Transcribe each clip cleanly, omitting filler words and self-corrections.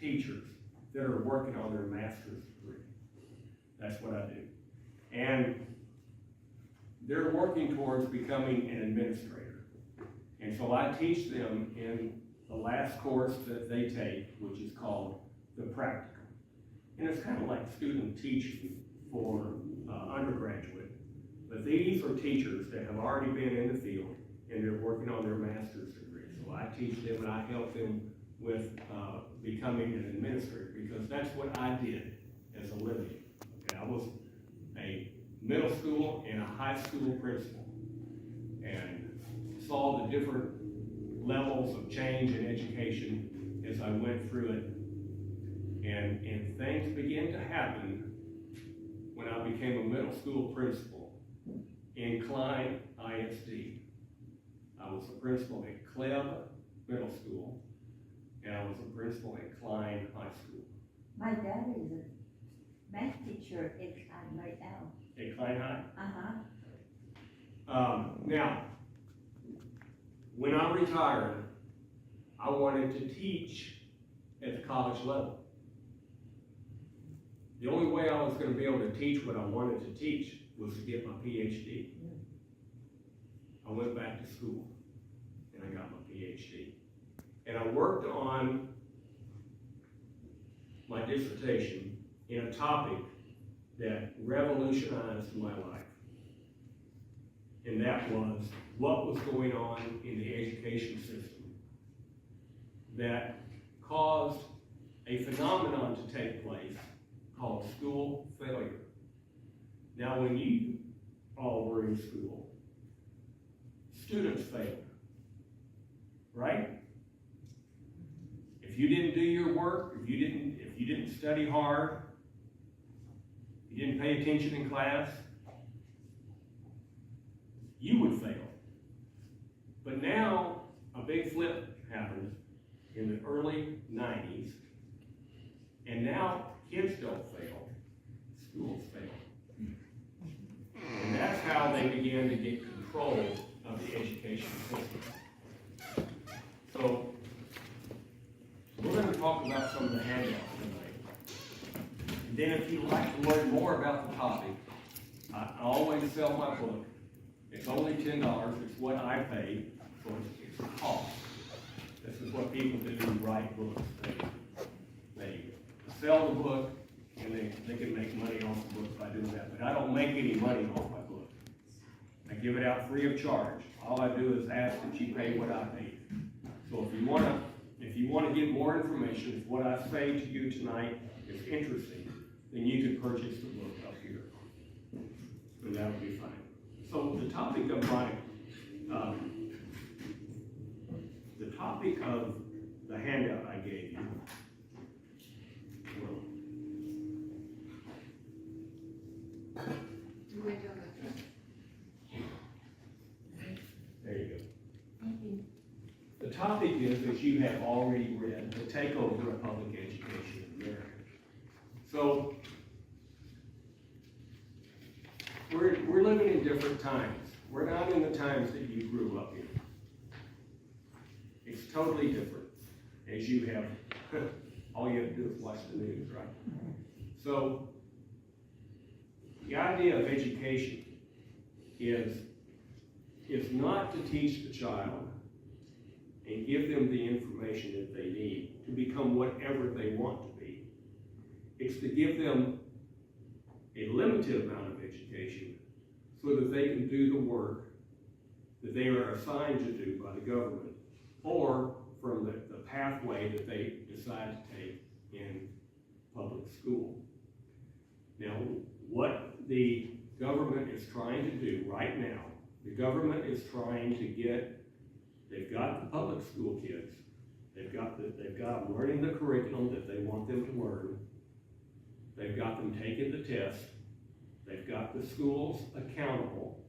teachers that are working on their master's degree. That's what I do. And they're working towards becoming an administrator. And so I teach them in the last course that they take, which is called the practicum. And it's kind of like student teaching for undergraduate. But these are teachers that have already been in the field and they're working on their master's degree. So I teach them and I help them with becoming an administrator, because that's what I did as a living. Okay, I was a middle school and a high school principal and saw the different levels of change in education as I went through it. And things began to happen when I became a middle school principal in Klein ISD. I was a principal at Kleb Middle School, and I was a principal at Klein High School. My dad is a math teacher at Klein right now. At Klein High? Now, when I retired, I wanted to teach at the college level. The only way I was going to be able to teach what I wanted to teach was to get my PhD. I went back to school and I got my PhD. And I worked on my dissertation in a topic that revolutionized my life. And that was what was going on in the education system that caused a phenomenon to take place called school failure. Now, when you all were in school, students failed, right? If you didn't do your work, if you didn't study hard, if you didn't pay attention in class, you would fail. But now a big flip happened in the early 90s, and now kids don't fail, schools fail. And that's how they began to get control of the education system. So we're going to talk about some of the handouts tonight. And then if you'd like to learn more about the topic, I always sell my book. It's only $10. It's what I pay, so it's a cost. This is what people do who write books. They sell the book, and they can make money off the book by doing that. But I don't make any money off my book. I give it out free of charge. All I do is ask that you pay what I paid. So if you want to get more information, if what I say to you tonight is interesting, then you can purchase the book up here, and that would be fine. So the topic of the handout I gave you. There you go. Thank you. The topic is, as you have already read, the takeover of public education in America. So we're living in different times. We're not in the times that you grew up in. It's totally different, as you have, all you have to do is watch the news, right? So the idea of education is not to teach the child and give them the information that they need to become whatever they want to be. It's to give them a limited amount of education so that they can do the work that they are assigned to do by the government, or from the pathway that they decide to take in public school. Now, what the government is trying to do right now, the government is trying to get, they've got the public school kids, they've got them learning the curriculum that they want them to learn, they've got them taking the test, they've got the schools accountable,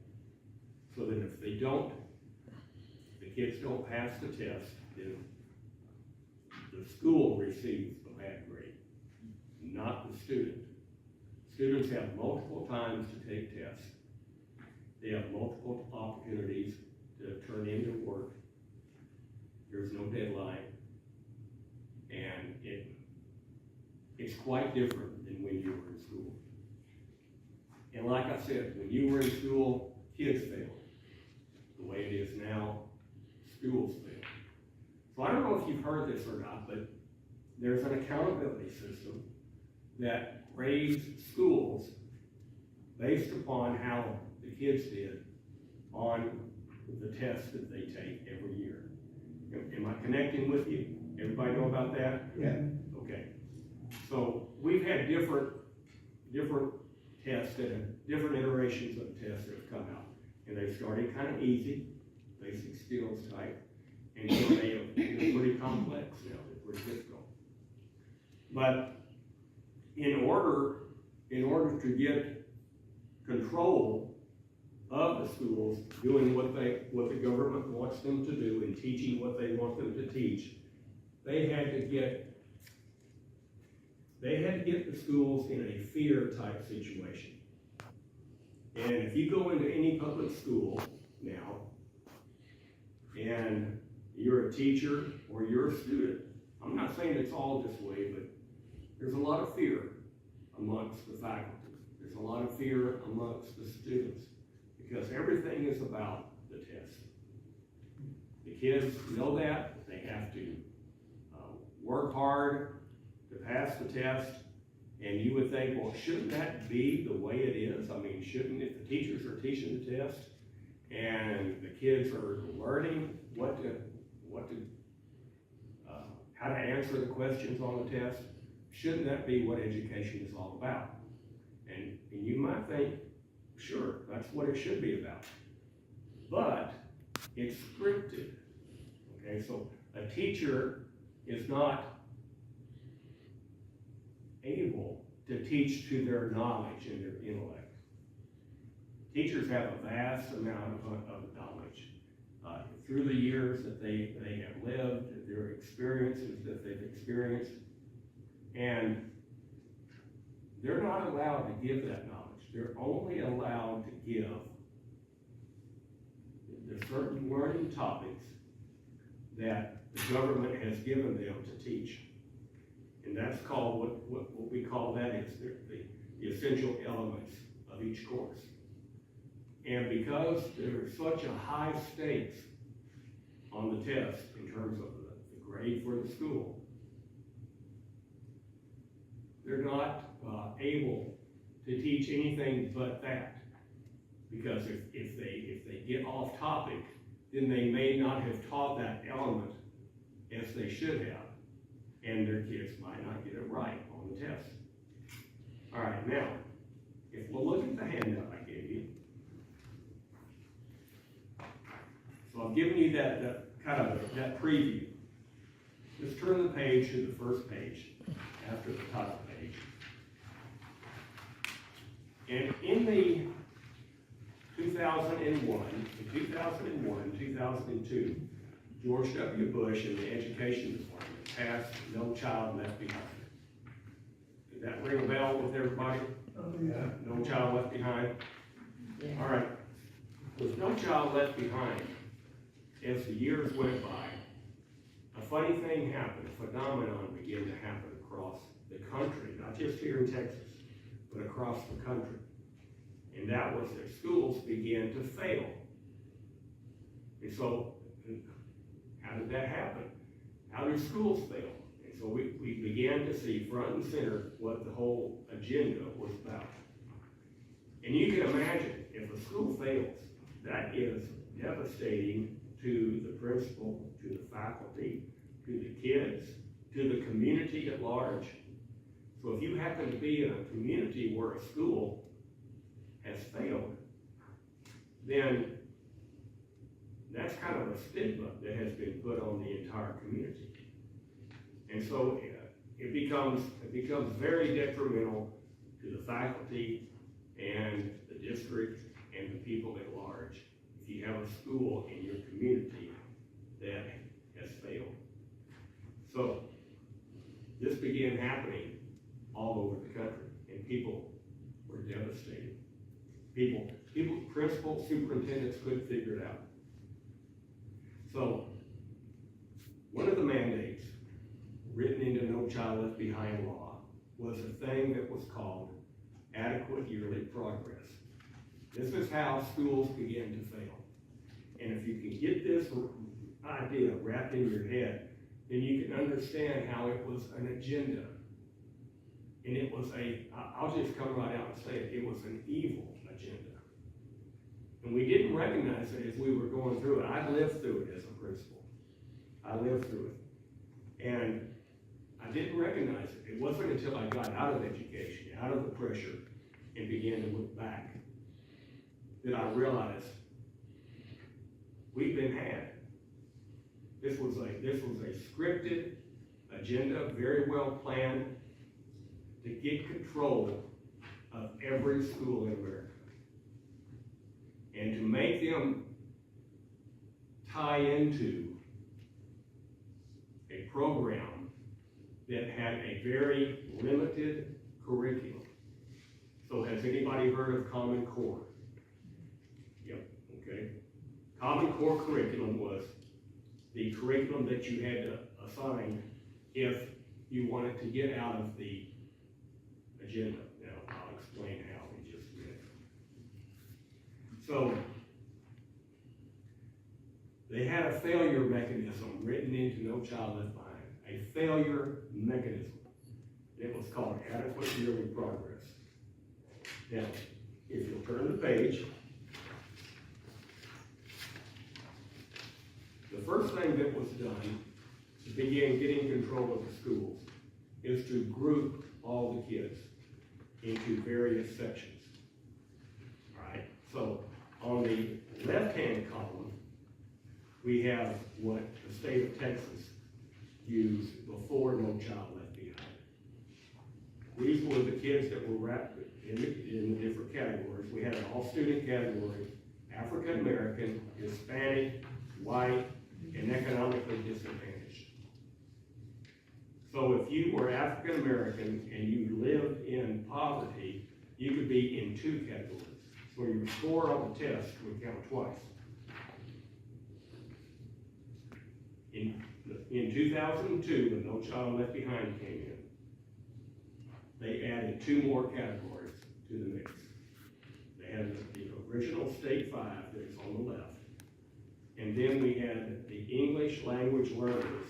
so that if they don't, the kids don't pass the test, then the school receives the bad grade, not the student. Students have multiple times to take tests. They have multiple opportunities to turn in their work. There's no deadline. And it's quite different than when you were in school. And like I said, when you were in school, kids failed. The way it is now, schools fail. So I don't know if you've heard this or not, but there's an accountability system that grades schools based upon how the kids did on the tests that they take every year. Am I connecting with you? Everybody know about that? Yeah. Okay. So we've had different tests and different iterations of tests that have come out. And they started kind of easy, basic skills type, and so they're pretty complex now, they're pretty difficult. But in order to get control of the schools doing what the government wants them to do and teaching what they want them to teach, they had to get the schools in a fear type situation. And if you go into any public school now, and you're a teacher or you're a student, I'm not saying it's all this way, but there's a lot of fear amongst the faculty. There's a lot of fear amongst the students because everything is about the test. The kids know that. They have to work hard to pass the test. And you would think, well, shouldn't that be the way it is? I mean, shouldn't, if the teachers are teaching the test and the kids are learning how to answer the questions on the test, shouldn't that be what education is all about? And you might think, sure, that's what it should be about. But it's scripted. Okay, so a teacher is not able to teach to their knowledge and their intellect. Teachers have a vast amount of knowledge through the years that they have lived, their experiences that they've experienced, and they're not allowed to give that knowledge. They're only allowed to give the certain learning topics that the government has given them to teach. And that's called, what we call that is the essential elements of each course. And because there's such a high stakes on the test in terms of the grade for the school, they're not able to teach anything but that. Because if they get off topic, then they may not have taught that element as they should have, and their kids might not get it right on the test. All right, now, if we'll look at the handout I gave you. So I've given you that kind of that preview. Just turn the page to the first page after the title page. And in the 2001, 2002, George W. Bush and the Education Department passed No Child Left Behind. Did that ring a bell with everybody? Oh, yeah. No Child Left Behind? Yeah. All right. With No Child Left Behind, as the years went by, a funny thing happened, a phenomenon began to happen across the country, not just here in Texas, but across the country. And that was that schools began to fail. And so, how did that happen? How do schools fail? And so we began to see front and center what the whole agenda was about. And you can imagine, if a school fails, that is devastating to the principal, to the faculty, to the kids, to the community at large. So if you happen to be in a community where a school has failed, then that's kind of a stigma that has been put on the entire community. And so it becomes very detrimental to the faculty and the district and the people at large if you have a school in your community that has failed. So this began happening all over the country, and people were devastated. People, principals, superintendents couldn't figure it out. So one of the mandates written into No Child Left Behind law was a thing that was called adequate yearly progress. This is how schools begin to fail. And if you can get this idea wrapped in your head, then you can understand how it was an agenda. And it was I'll just come right out and say it, it was an evil agenda. And we didn't recognize it as we were going through it. I lived through it as a principal. I lived through it. And I didn't recognize it. It wasn't until I got out of education, out of the pressure, and began to look back, that I realized we've been had. This was a scripted agenda, very well planned, to get control of every school in America. And to make them tie into a program that had a very limited curriculum. So has anybody heard of Common Core? Yep, okay. Common Core curriculum was the curriculum that you had to assign if you wanted to get out of the agenda. Now, I'll explain how in just a minute. So, they had a failure mechanism written into No Child Left Behind. A failure mechanism. It was called adequate yearly progress. Now, if you'll turn the page, the first thing that was done to begin getting control of the schools is to group all the kids into various sections. All right, so on the left-hand column, we have what the state of Texas used before No Child Left Behind. These were the kids that were wrapped in the different categories. We had an all-student category, African American, Hispanic, white, and economically disadvantaged. So if you were African American and you lived in poverty, you could be in two categories. So your score on the test would count twice. In 2002, when No Child Left Behind came in, they added two more categories to the mix. They had the original State 5 that is on the left, and then we had the English language learners,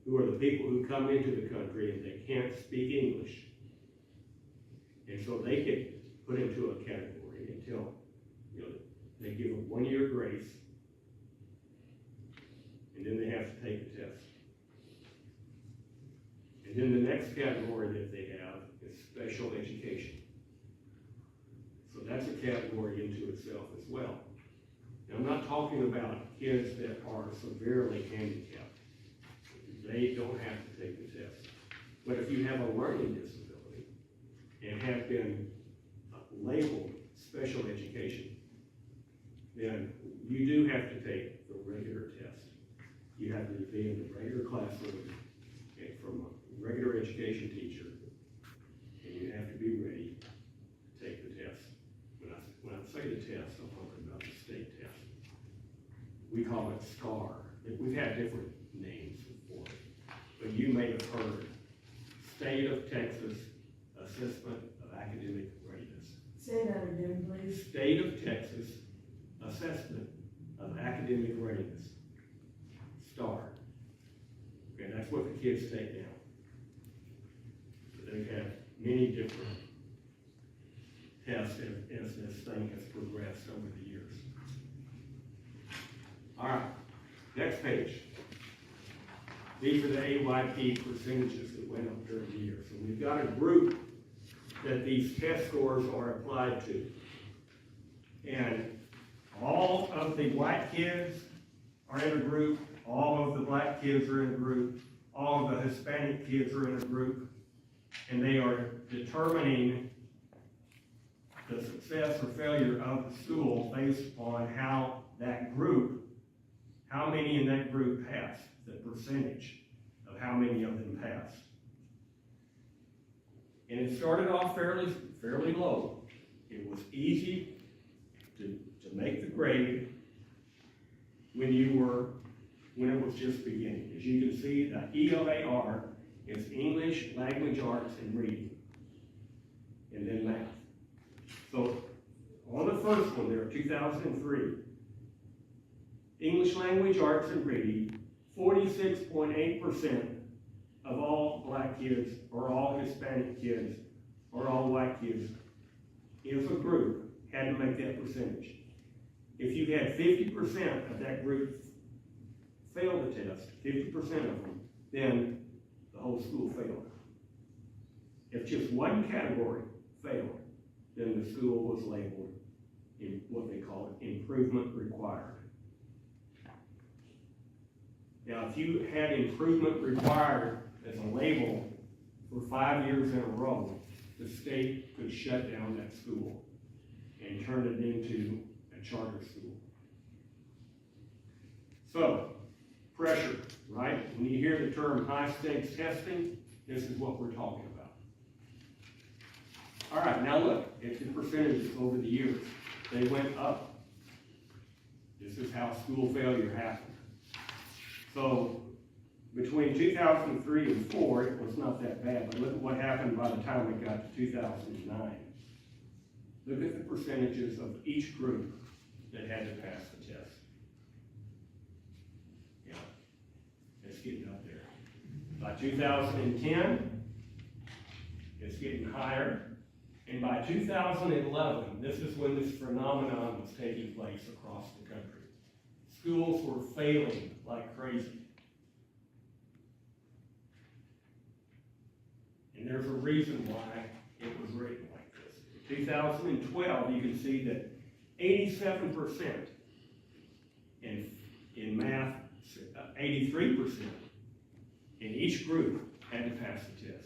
who are the people who come into the country and they can't speak English. And so they get put into a category until they give a 1-year grace, and then they have to take the test. And then the next category that they have is special education. So that's a category into itself as well. Now, I'm not talking about kids that are severely handicapped. They don't have to take the test. But if you have a learning disability and have been labeled special education, then you do have to take the regular test. You have to be in the regular classroom from a regular education teacher, and you have to be ready to take the test. When I say the test, I'm talking about the state test. We call it STAR. We've had different names for it, but you may have heard State of Texas Assessment of Academic Readiness. Say that again, please. State of Texas Assessment of Academic Readiness. STAR. Okay, that's what the kids take now. They've had many different tests as this thing has progressed over the years. All right, next page. These are the AYP percentages that went up during the year. So we've got a group that these test scores are applied to. And all of the white kids are in a group, all of the black kids are in a group, all of the Hispanic kids are in a group, and they are determining the success or failure of the school based on how that group, how many in that group passed, the percentage of how many of them passed. And it started off fairly low. It was easy to make the grade when it was just beginning. As you can see, the ELAR is English English, language arts, and reading, and then math. So on the first one there, 2003, English language arts and reading, 46.8% of all black kids, or all Hispanic kids, or all white kids, as a group, had to make that percentage. If you had 50% of that group fail the test, 50% of them, then the whole school failed. If just one category failed, then the school was labeled in what they call improvement required. Now, if you had improvement required as a label for 5 years in a row, the state could shut down that school and turn it into a charter school. So, pressure, right? When you hear the term high-stakes testing, this is what we're talking about. All right, now look at the percentages over the years. They went up. This is how school failure happened. So, between 2003 and 4, it was not that bad, but look at what happened by the time we got to 2009. Look at the percentages of each group that had to pass the test. Yeah, it's getting up there. By 2010, it's getting higher. And by 2011, this is when this phenomenon was taking place across the country. Schools were failing like crazy. And there's a reason why it was written like this. In 2012, you can see that 87% in math, 83% in each group had to pass the test.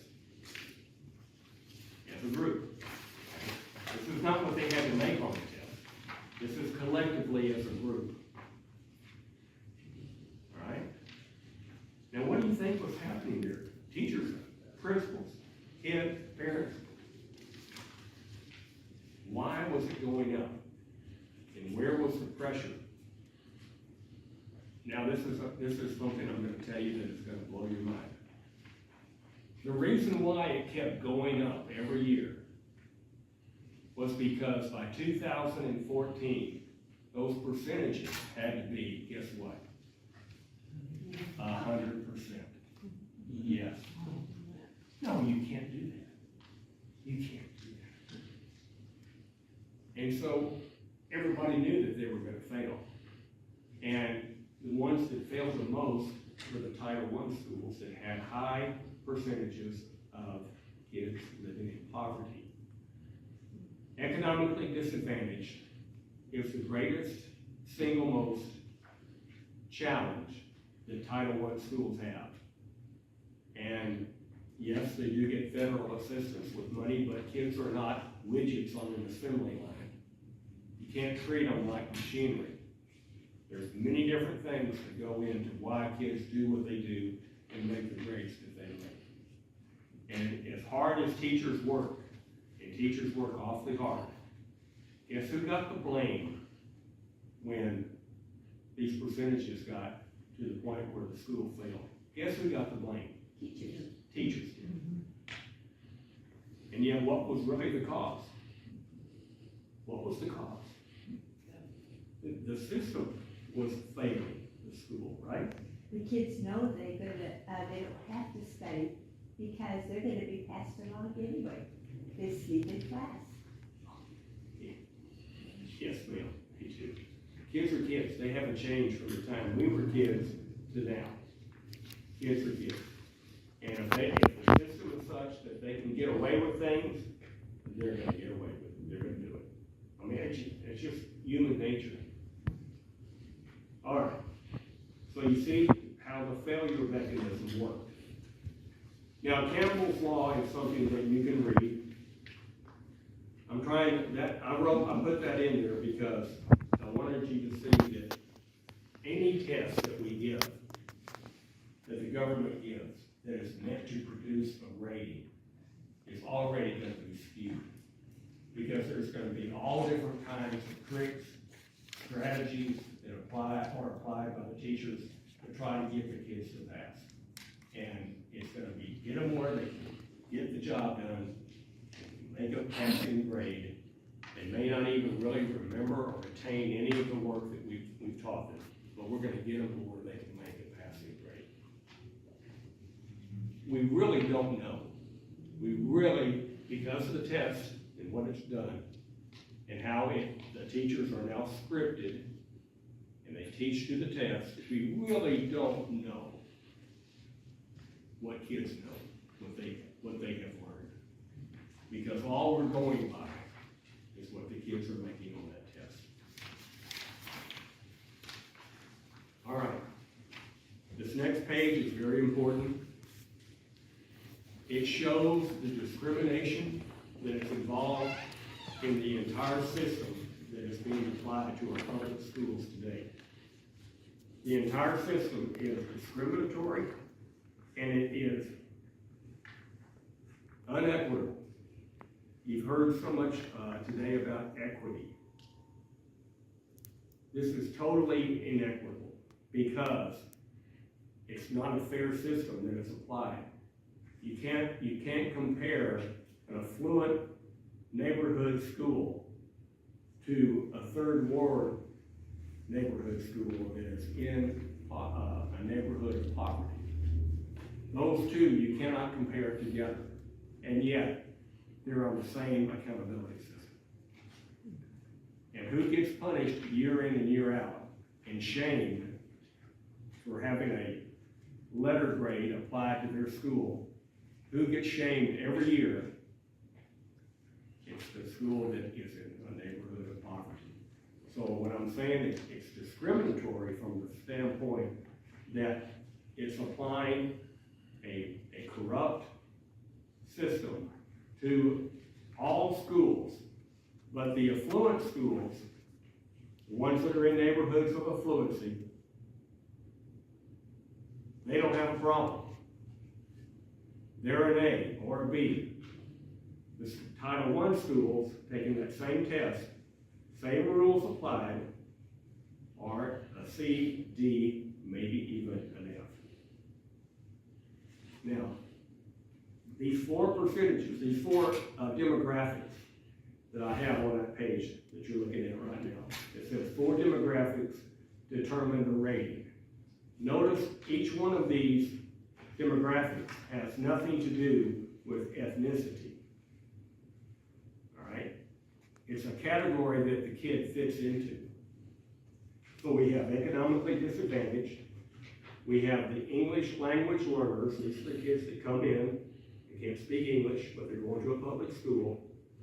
As a group. This is not what they had to make on the test. This is collectively as a group. All right? Now, what do you think was happening there? Teachers, principals, kids, parents. Why was it going up? And where was the pressure? Now, this is something I'm going to tell you that is going to blow your mind. The reason why it kept going up every year was because by 2014, those percentages had to be, guess what? 100%. Yes. No, you can't do that. You can't do that. And so everybody knew that they were going to fail. And the ones that failed the most were the Title I schools that had high percentages of kids living in poverty. Economically disadvantaged is the greatest, single most challenge that Title I schools have. And yes, they do get federal assistance with money, but kids are not widgets on an assembly line. You can't treat them like machinery. There's many different things that go into why kids do what they do and make the grades that they make. And as hard as teachers work, and teachers work awfully hard, guess who got the blame when these percentages got to the point where the school failed? Guess who got the blame? Teachers. Teachers did. And yet, what was really the cause? What was the cause? The system was failing the school, right? The kids know they don't have to study because they're going to be passed along anyway. They sleep in class. Yes, ma'am. Me too. Kids are kids. They haven't changed from the time we were kids to now. Kids are kids. And if the system is such that they can get away with things, they're going to get away with it. They're going to do it. I mean, it's just human nature. All right. So you see how the failure mechanism worked. Now, Campbell's Law is something that you can read. I put that in there because I wanted you to see that any test that we give, that the government gives, that is meant to produce a rating, is already going to be skewed. Because there's going to be all different kinds of tricks, strategies that are applied by the teachers to try to get the kids to pass. And It's gonna be get them where they can get the job done, make a passing grade. They may not even really remember or retain any of the work that we've taught them, but we're gonna get them to where they can make a passing grade. We really don't know. We really, because of the test and what it's done, and how the teachers are now scripted, and they teach to the test, we really don't know what kids know, what they have learned. Because all we're going by is what the kids are making on that test. All right. This next page is very important. It shows the discrimination that is involved in the entire system that is being applied to our public schools today. The entire system is discriminatory and it is unequitable. You've heard so much today about equity. This is totally inequitable because it's not a fair system that is applied. You can't compare an affluent neighborhood school to a third ward neighborhood school that is in a neighborhood of poverty. Those two you cannot compare together, and yet they're on the same accountability system. And who gets punished year in and year out and shamed for having a letter grade applied to their school? Who gets shamed every year? It's the school that is in a neighborhood of poverty. So when I'm saying it's discriminatory from the standpoint that it's applying a corrupt system to all schools, but the affluent schools, the ones that are in neighborhoods of affluency, they don't have a problem. They're an A or a B. The Title I schools taking that same test, same rules applied, are a C, D, maybe even an F. Now, these four percentages, these four demographics that I have on that page that you're looking at right now, it says 4 demographics determine the rating. Notice each one of these demographics has nothing to do with ethnicity. All right? It's a category that the kid fits into. So we have economically disadvantaged. We have the English language learners. These are the kids that come in and can't speak English, but they're going to a public school,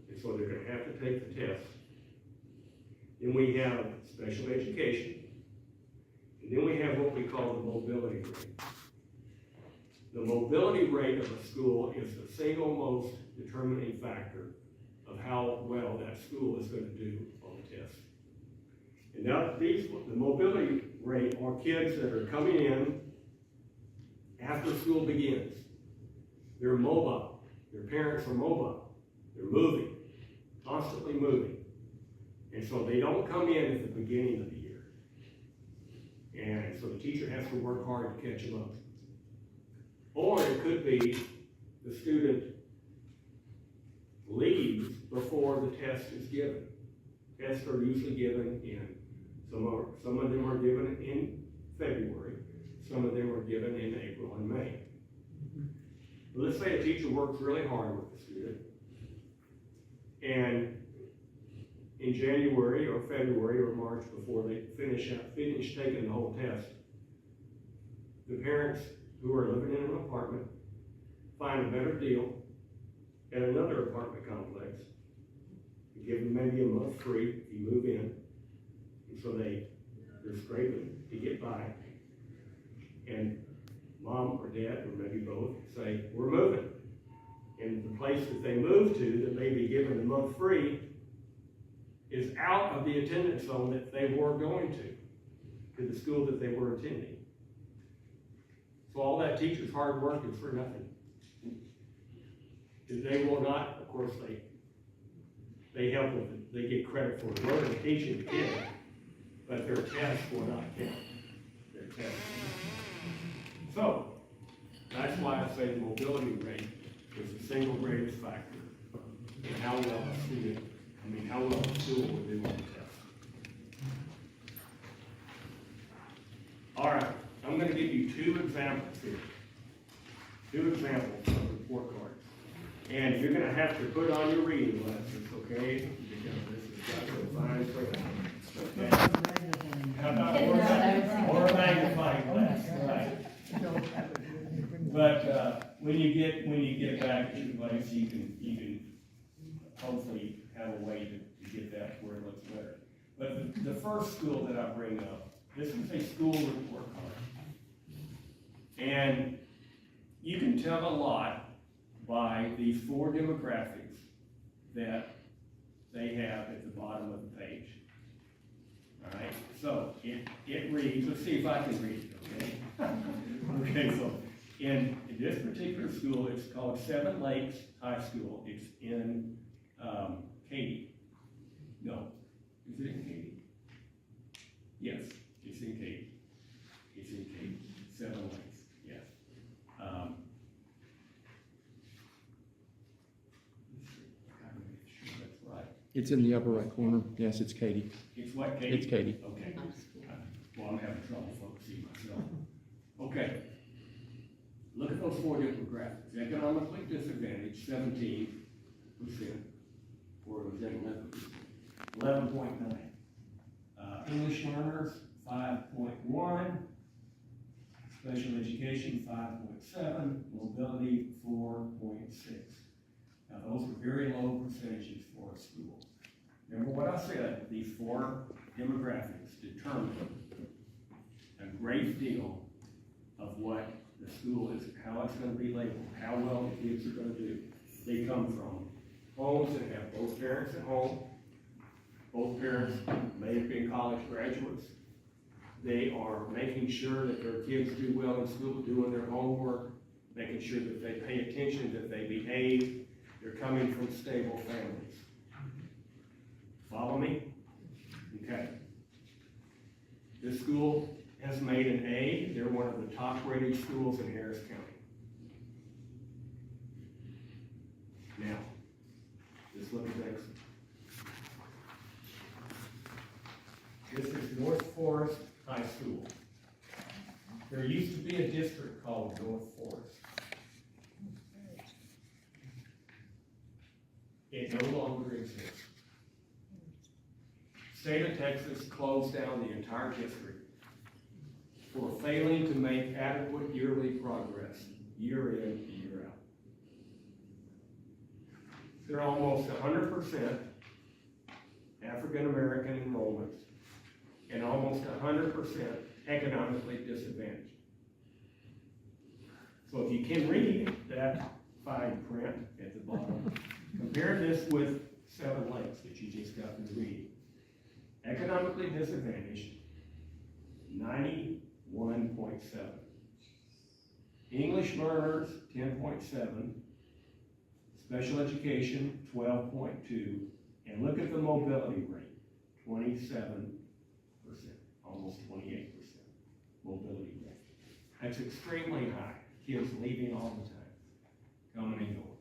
and so they're going to have to take the test. Then we have special education. And then we have what we call the mobility rate. The mobility rate of a school is the single most determining factor of how well that school is going to do on the test. And now the mobility rate are kids that are coming in after school begins. They're mobile. Their parents are mobile. They're moving, constantly moving. And so they don't come in at the beginning of the year. And so the teacher has to work hard to catch them up. Or it could be the student leaves before the test is given. Tests are usually given in, some of them are given in February, some of them are given in April and May. But let's say a teacher works really hard with the student, and in January or February or March, before they finish taking the whole test, the parents who are living in an apartment find a better deal at another apartment complex. You give them maybe a month free if you move in. And so they're scraping to get by. And mom or dad, or maybe both, say, we're moving. And the place that they move to that may be given a month free is out of the attendance zone that they were going to the school that they were attending. So all that teacher's hard work is for nothing. Because they will not, of course, they help with it. They get credit for learning, teaching the kid, but their tests will not count. Their tests. So, That's why I say the mobility rate is the single greatest factor in how well a student, how well a school will do on the test. All right, I'm gonna give you two examples here. Two examples of report cards. And you're gonna have to put on your reading glasses, okay? Because this has got some fine print. Or a magnifying glass, right? But, when you get back to your place, you can hopefully have a way to get that to where it looks better. But the first school that I bring up, this is a school report card. And you can tell a lot by these four demographics that they have at the bottom of the page. All right, so it reads, let's see if I can read it, okay? Okay, so in this particular school, it's called Seven Lakes High School. It's in Katy. No, is it in Katy? Yes, it's in Katy. It's in Katy. Seven Lakes, yes. Let's see, I gotta make sure that's right. It's in the upper right corner. Yes, it's Katy. It's what, Katy? It's Katy. Okay. Well, I'm having trouble focusing myself. Okay. Look at those four demographics. Economically disadvantaged, 17%, or was that 11.9. English learners, 5.1. Special education, 5.7. Mobility, 4.6. Now, those are very low percentages for a school. Remember what I said, these four demographics determine a great deal of what the school is, how it's going to be labeled, how well the kids are going to do. They come from homes that have both parents at home. Both parents may have been college graduates. They are making sure that their kids do well in school, doing their homework, making sure that they pay attention, that they behave. They're coming from stable families. Follow me? Okay. This school has made an A. They're one of the top rated schools in Harris County. Now, just look at this. This is North Forest High School. There used to be a district called North Forest. It no longer exists. State of Texas closed down the entire district for failing to make adequate yearly progress, year in, year out. They're almost 100% African-American enrollments and almost 100% economically disadvantaged. So if you can read that fine print at the bottom, compare this with Seven Lakes that you just got through reading. Economically disadvantaged, 91.7. English learners, 10.7. Special education, 12.2. And look at the mobility rate, 27%, almost 28% mobility rate. That's extremely high. Kids leaving all the time, coming and going.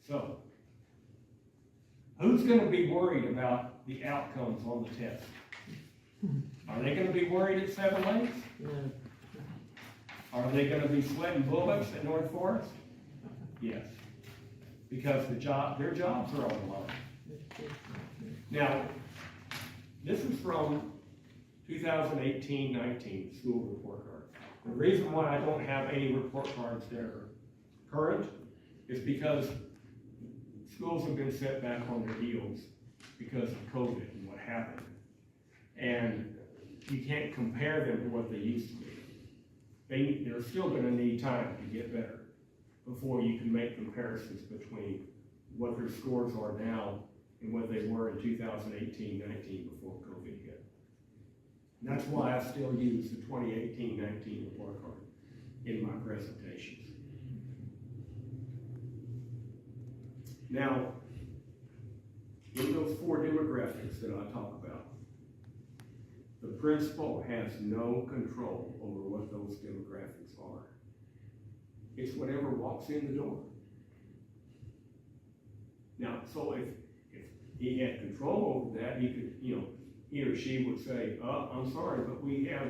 So, who's going to be worried about the outcomes on the test? Are they going to be worried at Seven Lakes? Are they going to be sweating bullets at North Forest? Yes, because their jobs are on the line. Now, this is from 2018-19 school report card. The reason why I don't have any report cards that are current is because schools have been set back on their heels because of COVID and what happened. And you can't compare them to what they used to be. They're still going to need time to get better before you can make comparisons between what their scores are now and what they were in 2018-19 before COVID hit. And that's why I still use the 2018-19 report card in my presentations. Now, in those four demographics that I talk about, the principal has no control over what those demographics are. It's whatever walks in the door. Now, so if he had control over that, he could, he or she would say, I'm sorry, but we have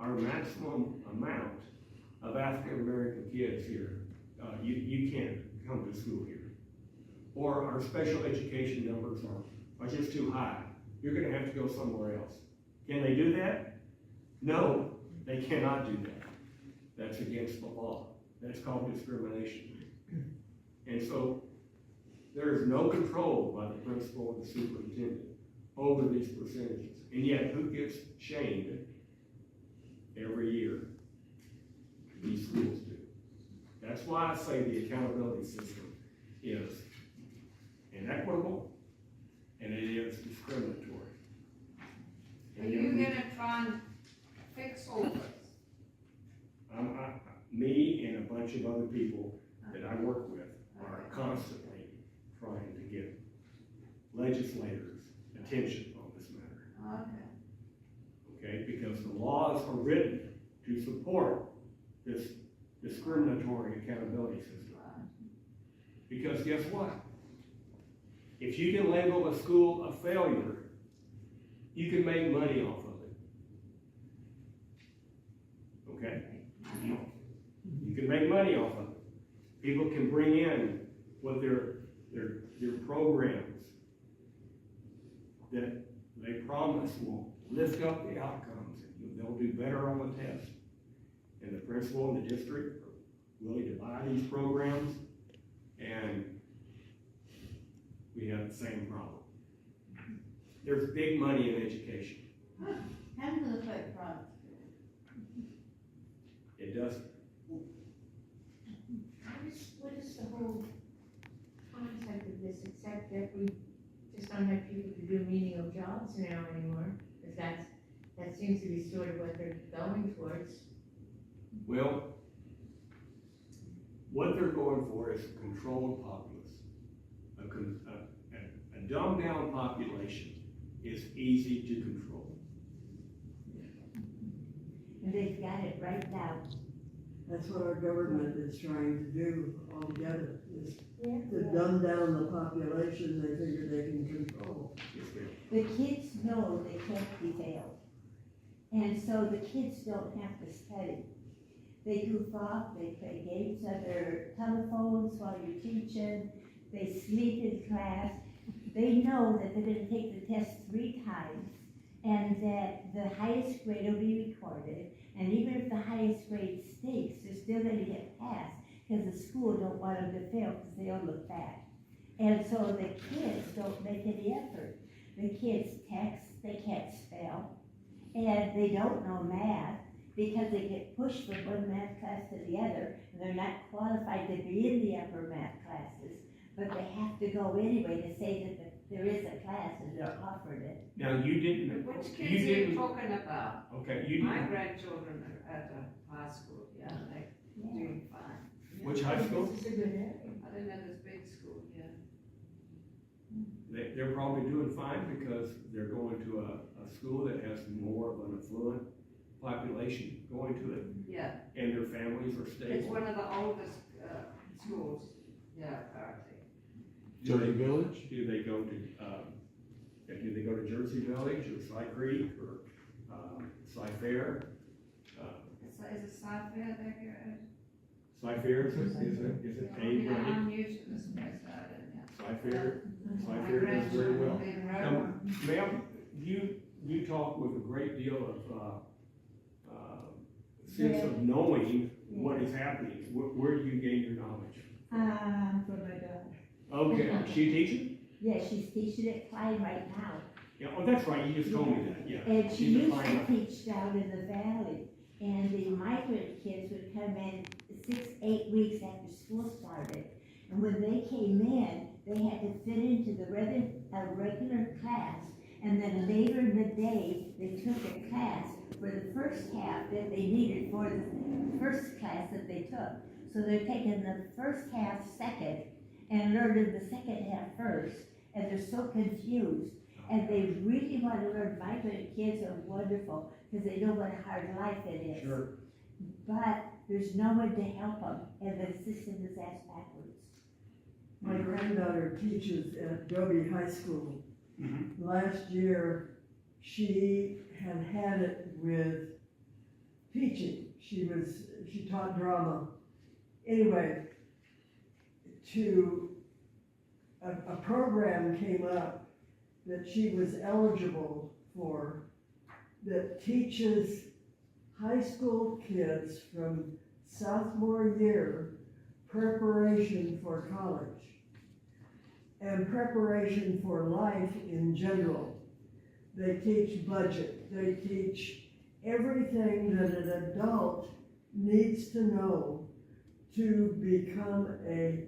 our maximum amount of African-American kids here. You can't come to school here. Or our special education numbers are just too high. You're gonna have to go somewhere else. Can they do that? No, they cannot do that. That's against the law. That's called discrimination. And so there is no control by the principal and the superintendent over these percentages. And yet, who gets shamed every year? These schools do. That's why I say the accountability system is inequitable and it is discriminatory. Are you gonna try and fix all this? Me and a bunch of other people that I work with are constantly trying to get legislators' attention on this matter. Okay, because the laws are written to support this discriminatory accountability system. Because guess what? If you can label a school a failure, you can make money off of it. Okay? You can make money off of it. People can bring in what their programs that they promise will lift up the outcomes. They'll do better on the test. And the principal and the district are willing to buy these programs, and we have the same problem. There's big money in education. How does it affect private? It doesn't. What is the whole concept of this, except that we just don't have people to do menial jobs now anymore? Because that seems to be sort of what they're going towards. Well, what they're going for is a controlled populace. A dumbed down population is easy to control. And they've got it right now. That's what our government is trying to do altogether, is Yeah. to dumb down the population they figure they can control. The kids know they can't be failed. And so the kids don't have to study. They goof off, they play games on their telephones while you're teaching, they sleep in class. They know that they're gonna take the test 3 times and that the highest grade will be recorded. And even if the highest grade stinks, they're still gonna get passed because the school don't want them to fail because they all look bad. And so the kids don't make any effort. The kids text, they can't spell, and they don't know math because they get pushed from one math class to the other, and they're not qualified to be in the upper math classes, but they have to go anyway to say that there is a class and they're offered it. Now, you didn't. Which you kids are you didn't. talking about? Okay, you My didn't. grandchildren are at the high school, yeah, they're doing fine. Which high school? This is a good area. I didn't know this big school, yeah. They're probably doing fine because they're going to a school that has more of an affluent population going to it, Yeah, and their families are it's stable. one of the oldest, schools, yeah, apparently. Jersey Village? Do they go to Jersey Village or Cy Creek or Cy Fair? Is it Sci-Fi there here? Cy Fair is it A Yeah, rated? I'm new to this place, I didn't know. Cy Fair My does very well. grandchildren in Now, Rome. ma'am, you talk with a great deal of sense of knowing what is happening. Where do you gain your knowledge? From my daughter. Okay, is she teaching? Yeah, she's teaching at Klein right now. Yeah, oh, that's right, you just told me that, yeah. And she She's a used fine- to teach down in the valley, and the migrant kids would come in 6-8 weeks after school started. And when they came in, they had to fit into a regular class, and then later in the day, they took a class for the first half that they needed for the first class that they took. So they're taking the first half second, and learning the second half first, and they're so confused. and they really want to learn. My kids are wonderful, because they know what a hard life it is. Sure. But there's no one to help them, and the system is ass backwards. My granddaughter teaches at Dobie High School. Mhm. Last year, she had it with teaching. She taught drama. Anyway, a program came up that she was eligible for that teaches high school kids from sophomore year preparation for college and preparation for life in general. They teach budget, they teach everything that an adult needs to know to become a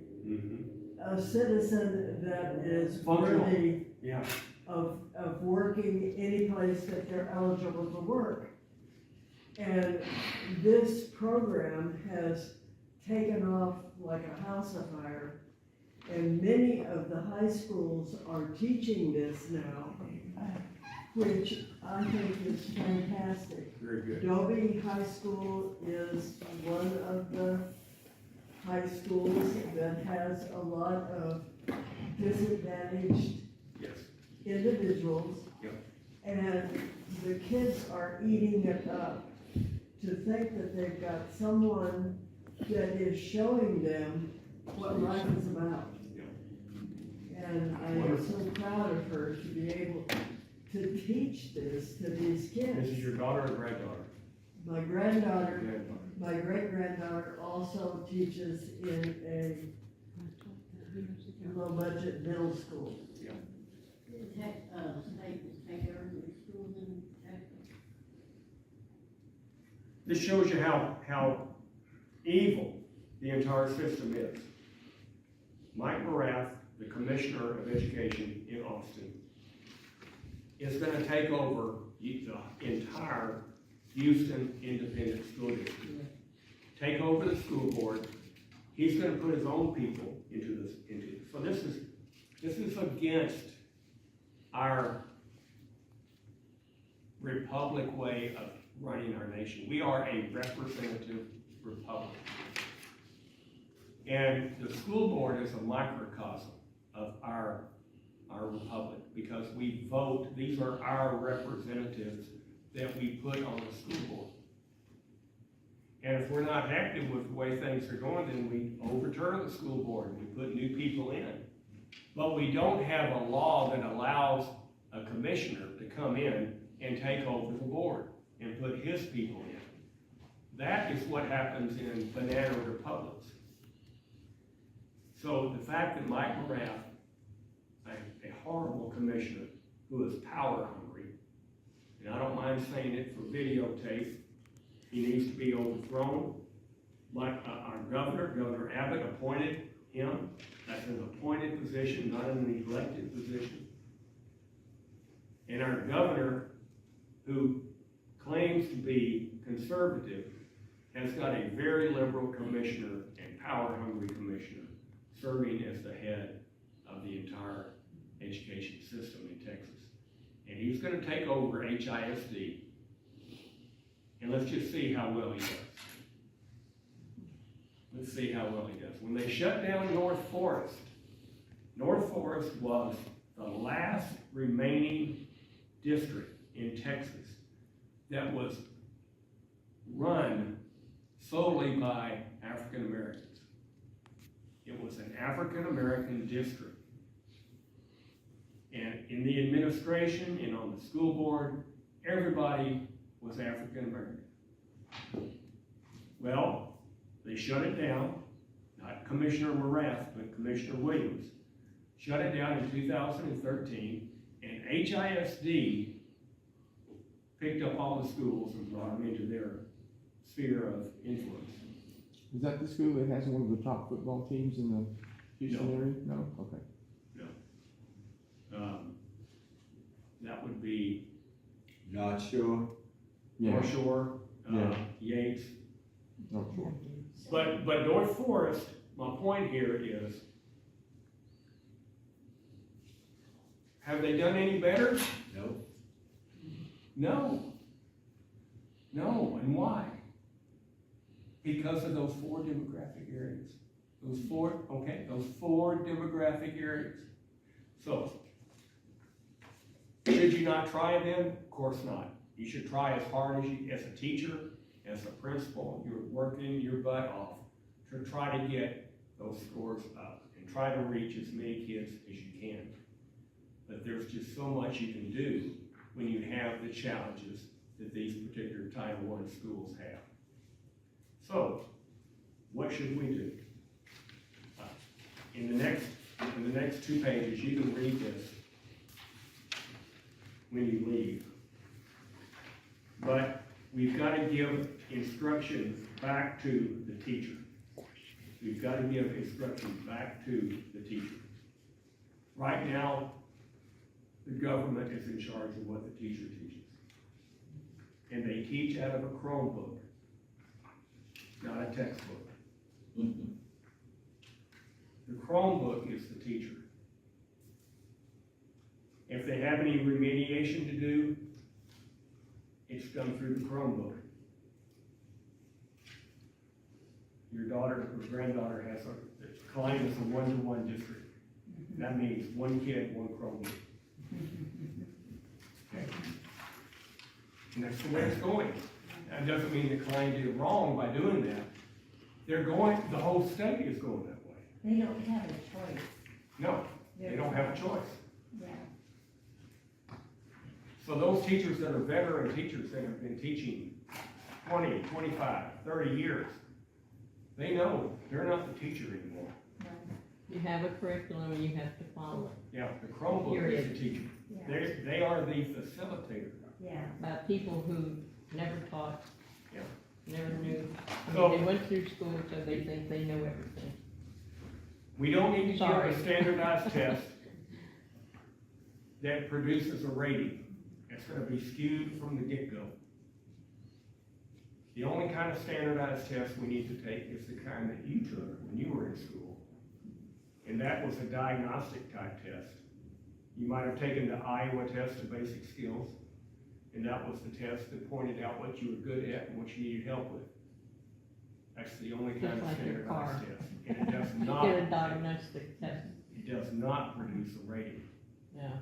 citizen that is Functional. worthy Yeah. of working any place that they're eligible to work. And this program has taken off like a house afire, and many of the high schools are teaching this now, which I think is fantastic. Very good. Dobie High School is one of the high schools that has a lot of disadvantaged Yes. individuals. Yep. And the kids are eating it up to think that they've got someone that is showing them what life is about. Yep. And I am so proud of her to be able to teach this to these This is kids. your daughter or granddaughter? My granddaughter, Granddaughter. my great-granddaughter also teaches in a low-budget middle school. This shows you how evil the entire system is. Mike Morath, the Commissioner of Education in Austin, is gonna take over the entire Houston Independent School District. Take over the school board. He's gonna put his own people into this. So this is against our republic way of running our nation. We are a representative republic. And the school board is a microcosm of our republic, because we vote. These are our representatives that we put on the school board. And if we're not happy with the way things are going, then we overturn the school board and we put new people in. But we don't have a law that allows a commissioner to come in and take over the board and put his people in. That is what happens in banana republics. So the fact that Mike Morath, a horrible commissioner who is power hungry, and I don't mind saying it for videotape, he needs to be overthrown. Like our Governor Abbott appointed him. That's an appointed position, not an elected position. And our governor, who claims to be conservative, has got a very liberal commissioner and power-hungry commissioner serving as the head of the entire education system in Texas. And he's going to take over HISD. And let's just see how well he does. Let's see how well he does. When they shut down North Forest was the last remaining district in Texas that was run solely by African Americans. It was an African American district. And in the administration and on the school board, everybody was African American. Well, they shut it down, not Commissioner Morath, but Commissioner Williams, shut it down in 2013, and HISD picked up all the schools and brought them into their sphere of influence. Is that the school that has one of the top football teams in the Houston area? No? Okay. That would be Not sure. North Shore, Yeah. Yates. No, sure. But North Forest, my point here is, Have they done any better? Nope. No. No, and why? Because of those 4 demographic areas. Those four demographic areas. So, should you not try them? Of course not. You should try as hard as a teacher, as a principal. You're working your butt off to try to get those scores up and try to reach as many kids as you can. But there's just so much you can do when you have the challenges that these particular Title I schools have. So, what should we do? In the next 2 pages, you can read this when you leave. But we've got to give instruction back to the teacher. We've got to give instruction back to the teacher. Right now, the government is in charge of what the teacher teaches. And they teach out of a Chromebook, not a textbook. The Chromebook is the teacher. If they have any remediation to do, it's done through the Chromebook. Your daughter or granddaughter has a client is a 1-to-1 district. That means 1 kid, 1 Chromebook. Okay. And that's the way it's going. That doesn't mean the client did wrong by doing that. The whole state is going that way. They don't have a choice. No, they don't have a choice. Yeah. So those teachers that are veteran teachers that have been teaching 20, 25, 30 years, they know they're not the teacher anymore. You have a curriculum and you have to follow it. Yeah, the Chromebook is the teacher. Yeah. They are the facilitator. Yeah. By people who never taught, Yeah. never knew. I So- mean, they went through school, so they think they know everything. We don't need to give Sorry. a standardized test that produces a rating. It's going to be skewed from the get-go. The only kind of standardized test we need to take is the kind that you took when you were in school. And that was a diagnostic type test. You might have taken the Iowa test of basic skills, and that was the test that pointed out what you were good at and what you needed help with. That's the only kind Just of like your car. standardized test. And it does You not, get a diagnostic test, it does not produce a rating. yeah.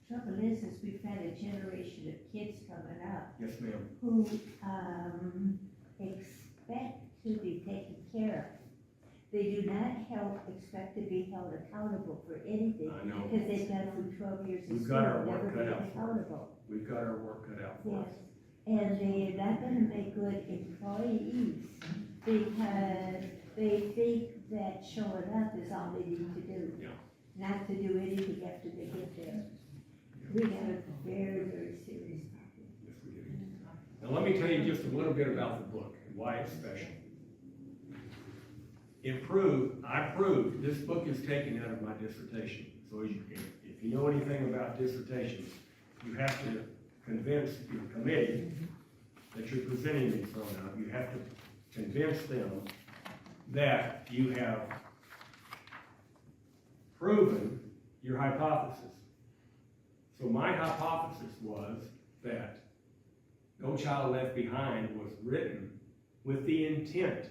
Trouble is we've had a generation of kids coming up Yes, ma'am. who, expect to be taken care of. They do not expect to be held accountable for anything, I know. because they've done through 12 years of We've school, got our never work been cut out for us. accountable. We've got our work cut out for Yes, us. and they're not gonna make good employees, because they think that showing up is all they need to do. Yeah. Not to do anything after they get there. We have a very, very serious problem. Yes, we do. Now, let me tell you just a little bit about the book and why it's special. I proved, this book is taken out of my dissertation. So if you know anything about dissertations, you have to convince your committee that you're presenting in front of, you have to convince them that you have proven your hypothesis. So my hypothesis was that No Child Left Behind was written with the intent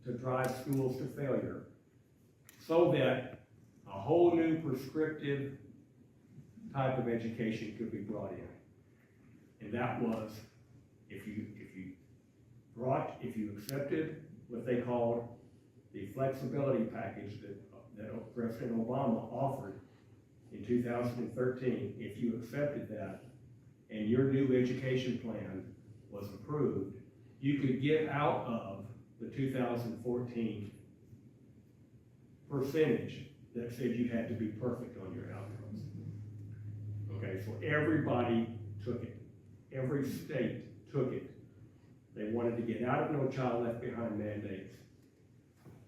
to drive schools to failure, so that a whole new prescriptive type of education could be brought in. And that was, if you accepted what they called the flexibility package that President Obama offered in 2013, if you accepted that and your new education plan was approved, you could get out of the 2014 percentage that said you had to be perfect on your outcomes. Okay, so everybody took it. Every state took it. They wanted to get out of No Child Left Behind mandates.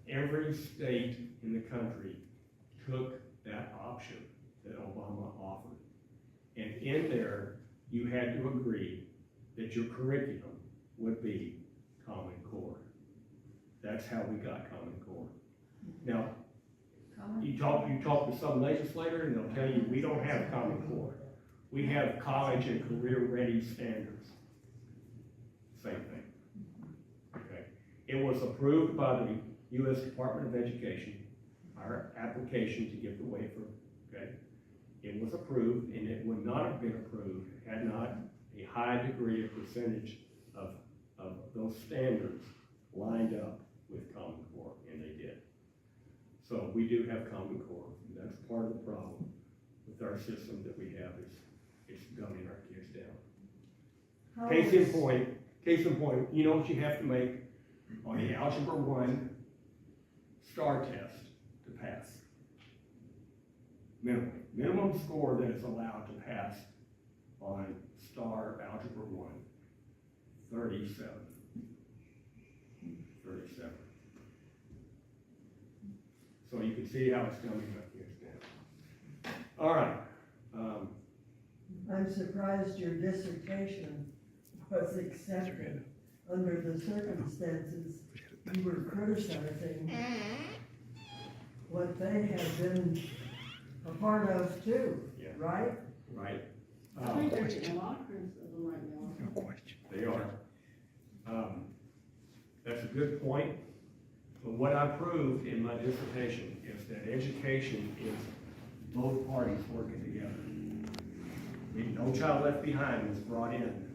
Every state in the country took that option that Obama offered. And in there, you had to agree that your curriculum would be Common Core. That's how we got Common Core. Now, Common? You talk to some legislator and they'll tell you, we don't have Common Core. We have college and career ready standards. Same thing. Okay. It was approved by the U.S. Department of Education, our application to get the waiver, okay? It was approved, and it would not have been approved had not a high degree of percentage of those standards lined up with Common Core, and they did. So we do have Common Core, and that's part of the problem with our system that we have is it's dumbing our kids down. Case in point, you know what you have to make on the Algebra 1 STAR test to pass? Minimum score that is allowed to pass on STAR Algebra 1, 37. 37. So you can see how it's dumbing our kids down. All right. I'm surprised your dissertation was accepted under the circumstances you were criticizing what they had been a part of too, Yeah. right? Right. I think they're getting a lot of criticism right now. They are. That's a good point. But what I proved in my dissertation is that education is both parties working together. No Child Left Behind was brought in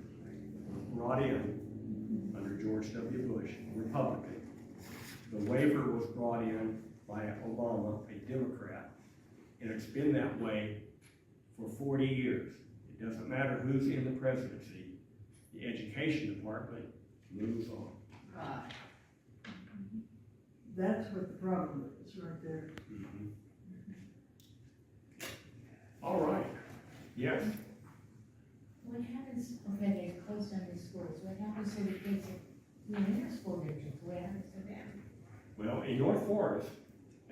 under George W. Bush, Republican. The waiver was brought in by Obama, a Democrat, and it's been that way for 40 years. It doesn't matter who's in the presidency, the education department moves on. Right. That's what the problem is right there. All right, yes. What happens, okay, they close down the schools, what happens to the kids in their school districts, what happens to them? Well, in North Forest,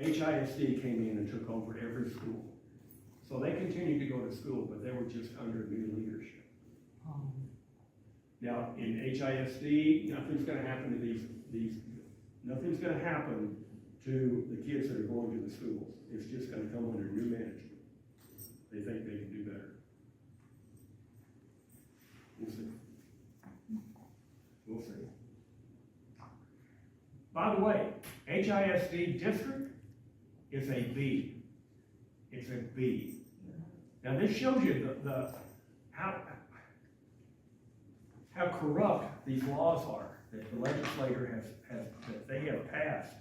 HISD came in and took over every school. So they continued to go to school, but they were just under new leadership. Now, in HISD, nothing's gonna happen to nothing's gonna happen to the kids that are going to the schools. It's just gonna come under new management. They think they can do better. We'll see. We'll see. By the way, HISD district is a B. It's a B. Now this shows you how corrupt these laws are that the legislator that they have passed.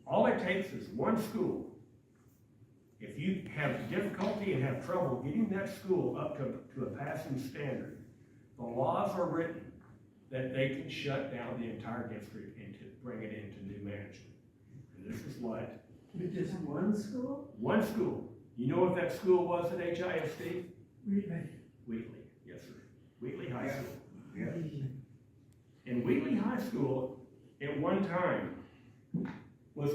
All it takes is one school. If you have difficulty and have trouble getting that school up to a passing standard, the laws are written that they can shut down the entire district and to bring it into new management. And this is what? With just one school? One school. You know what that school was at HISD? Wheatley, yes sir. Wheatley High School. Yeah. And Wheatley High School, at one time, was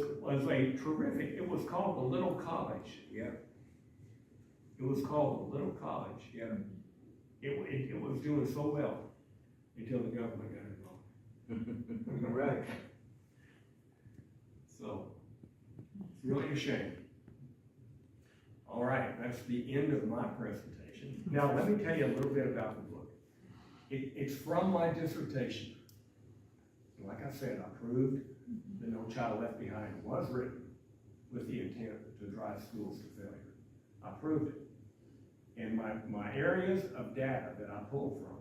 a terrific, it was called the Little College. Yeah. It was called the Little College. Yeah. It was doing so well until the government got involved. Right. So, it's really a shame. All right, that's the end of my presentation. Now, let me tell you a little bit about the book. It's from my dissertation. Like I said, I proved that No Child Left Behind was written with the intent to drive schools to failure. I proved it. And my areas of data that I pulled from,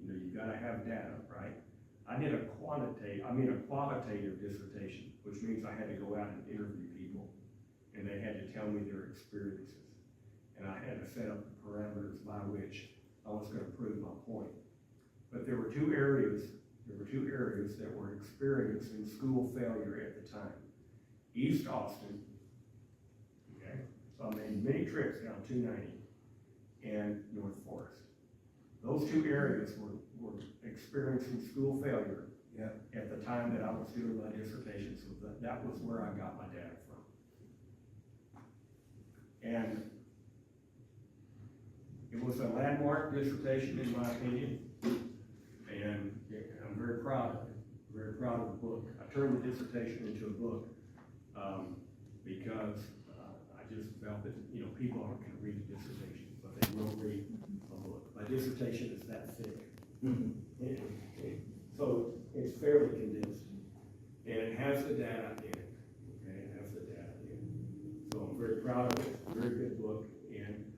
you've got to have data, right? I did a qualitative dissertation, which means I had to go out and interview people, and they had to tell me their experiences. And I had to set up the parameters by which I was going to prove my point. But there were two areas that were experiencing school failure at the time. East Austin, okay? So I made many trips down 290, and North Forest. Those two areas were experiencing school failure at the time that I was doing my dissertation, so that was where I got my data from. And it was a landmark dissertation in my opinion, and I'm very proud of it, very proud of the book. I turned the dissertation into a book. because, I just felt that, you know, people aren't gonna read a dissertation, but they will read a book. My dissertation is that thick. So it's fairly condensed, and it has the data in it, okay, it has the data in it. So I'm very proud of it, it's a very good book, and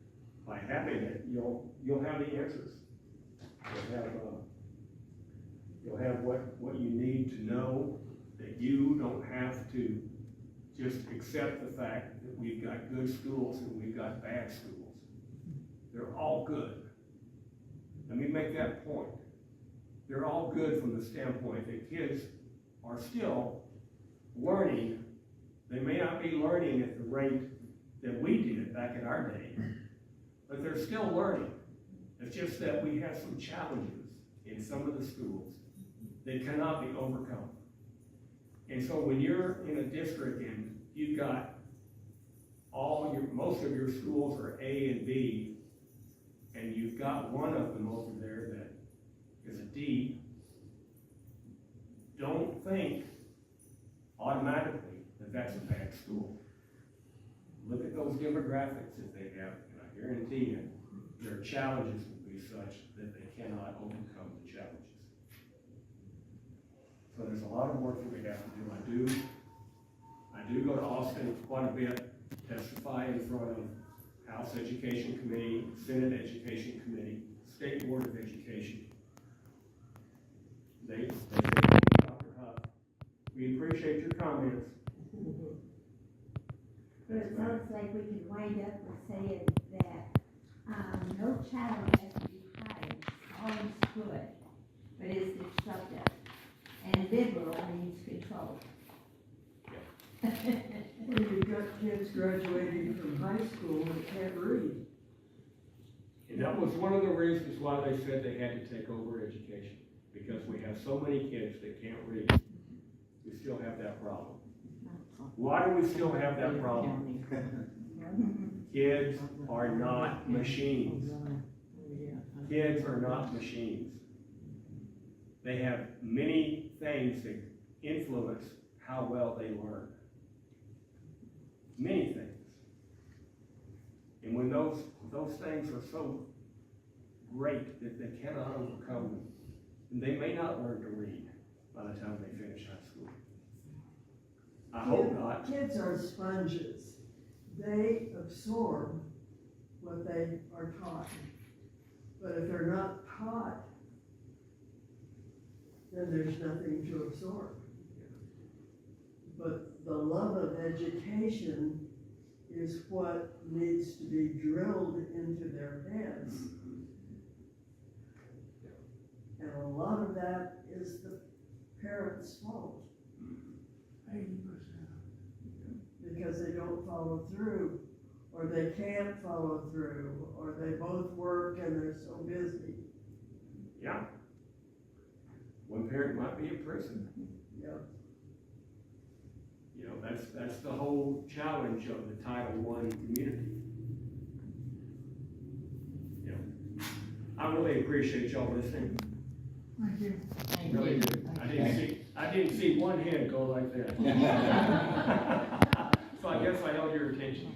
by having it, you'll have the answers. You'll have what you need to know, that you don't have to just accept the fact that we've got good schools and we've got bad schools. They're all good. Let me make that point. They're all good from the standpoint that kids are still learning. They may not be learning at the rate that we did back in our day, but they're still learning. It's just that we have some challenges in some of the schools that cannot be overcome. And so when you're in a district and you've got most of your schools are A and B, and you've got one of them over there that is a D, don't think automatically that that's a bad school. Look at those demographics that they have, and I guarantee you, their challenges will be such that they cannot overcome the challenges. So there's a lot of work that we have to do. I do go to Austin quite a bit, testify in front of House Education Committee, Senate Education Committee, State Board of Education. They say, Dr. Huff, we appreciate your comments. But it sounds like we can wind up with saying that, no child has to be high, always good, but is disruptive. And liberal means control. Well, you've got kids graduating from high school that can't read. And that was one of the reasons why they said they had to take over education, because we have so many kids that can't read. We still have that problem. Why do we still have that problem? Kids are not machines. Kids are not machines. They have many things that influence how well they learn. Many things. And when those things are so great that they cannot overcome them, then they may not learn to read by the time they finish high school. I hope not. Kids are sponges. They absorb what they are taught. But if they're not taught, then there's nothing to absorb. But the love of education is what needs to be drilled into their heads. And a lot of that is the parents' fault. 80%. Because they don't follow through, or they can't follow through, or they both work and they're so busy. Yeah. One parent might be in prison. Yep. You know, that's the whole challenge of the Title I community. You know, I really appreciate y'all listening. Thank you. Really do. I didn't see one hand go like that. So I guess I held your attention.